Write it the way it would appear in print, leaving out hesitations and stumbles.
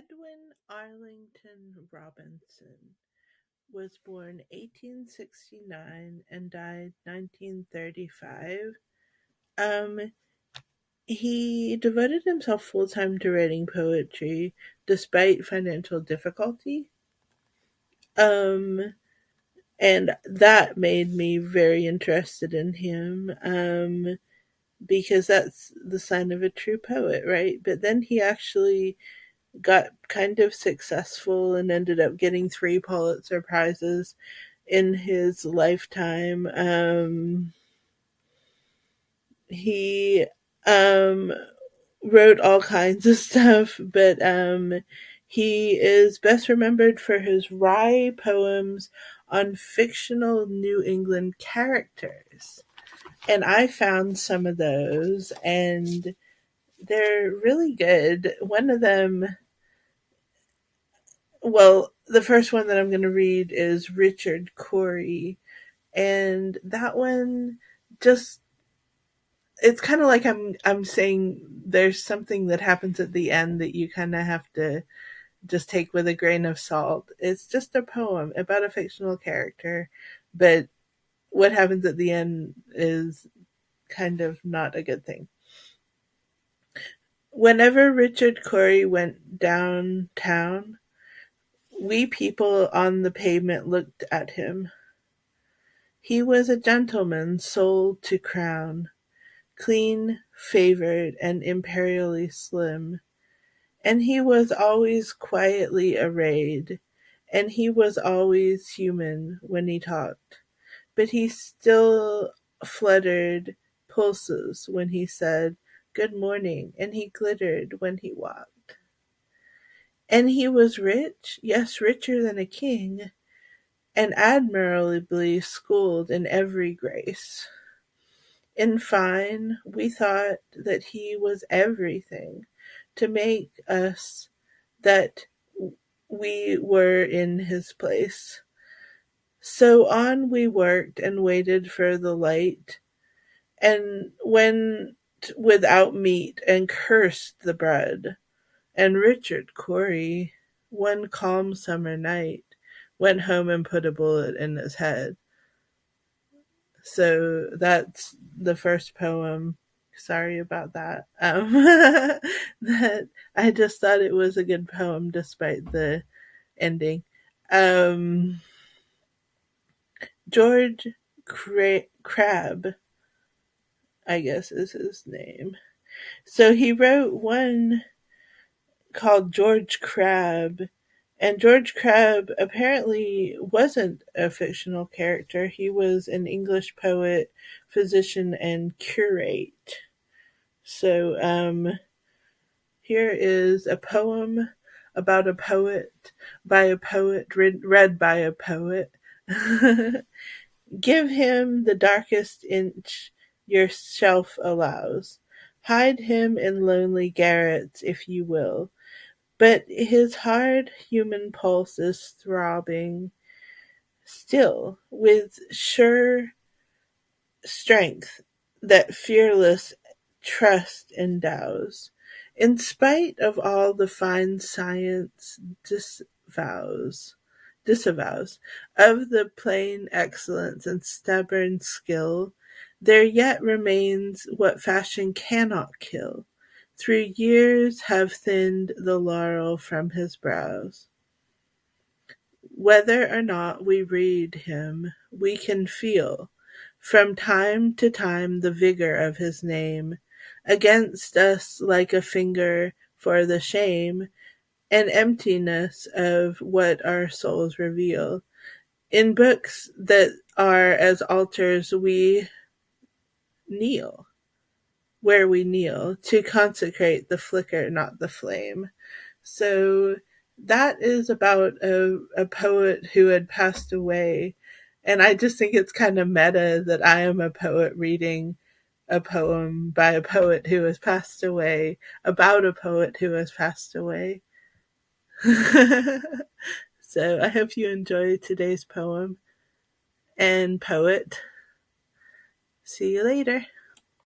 Edwin Arlington Robinson was born 1869 and died 1935. Um, he devoted himself full time to writing poetry despite financial difficulty. Um, and that made me very interested in him. Because that's the sign of a true poet, right? But then he actually got kind of successful and ended up getting three Pulitzer Prizes in his lifetime. He wrote all kinds of stuff, but he is best remembered for his wry poems on fictional New England characters. And I found some of those, and they're really good. One of them, well, the first one that I'm going to read is Richard Cory, and that one just it's kind of like I'm saying there's something that happens at the end that you kind of have to just take with a grain of salt. It's just a poem about a fictional character, but what happens at the end is kind of not a good thing. Whenever Richard Cory went downtown, we people on the pavement looked at him. He was a gentleman sold to crown, clean, favored, and imperially slim. And he was always quietly arrayed, and he was always human when he talked. But he still fluttered pulses when he said, "Good morning," and he glittered when he walked. And he was rich, yes, richer than a king, and admirably schooled in every grace. In fine, we thought that he was everything to make us that we were in his place. So on we worked and waited for the light, and went without meat and cursed the bread. And Richard Cory, one calm summer night, went home and put a bullet in his head. So that's the first poem. Sorry about that. That I just thought it was a good poem despite the ending. Um, George Crabbe, I guess is his name. So he wrote one called George Crabbe, and George Crabbe apparently wasn't a fictional character. He was an English poet, physician, and curate. So here is a poem about a poet, by a poet, read by a poet. Give him the darkest inch your shelf allows. Hide him in lonely garrets if you will. But his hard human pulse is throbbing still with sure strength that fearless trust endows, in spite of all the fine science disavows of the plain excellence and stubborn skill, there yet remains what fashion cannot kill. Through years have thinned the laurel from his brows. Whether or not we read him, we can feel from time to time the vigor of his name against us like a finger for the shame and emptiness of what our souls reveal. In books that are as altars we kneel, where we kneel, to consecrate the flicker, not the flame. So that is about a poet who had passed away. And I just think it's kind of meta that I am a poet reading a poem by a poet who has passed away about a poet who has passed away. So I hope you enjoyed today's poem and poet. See you later.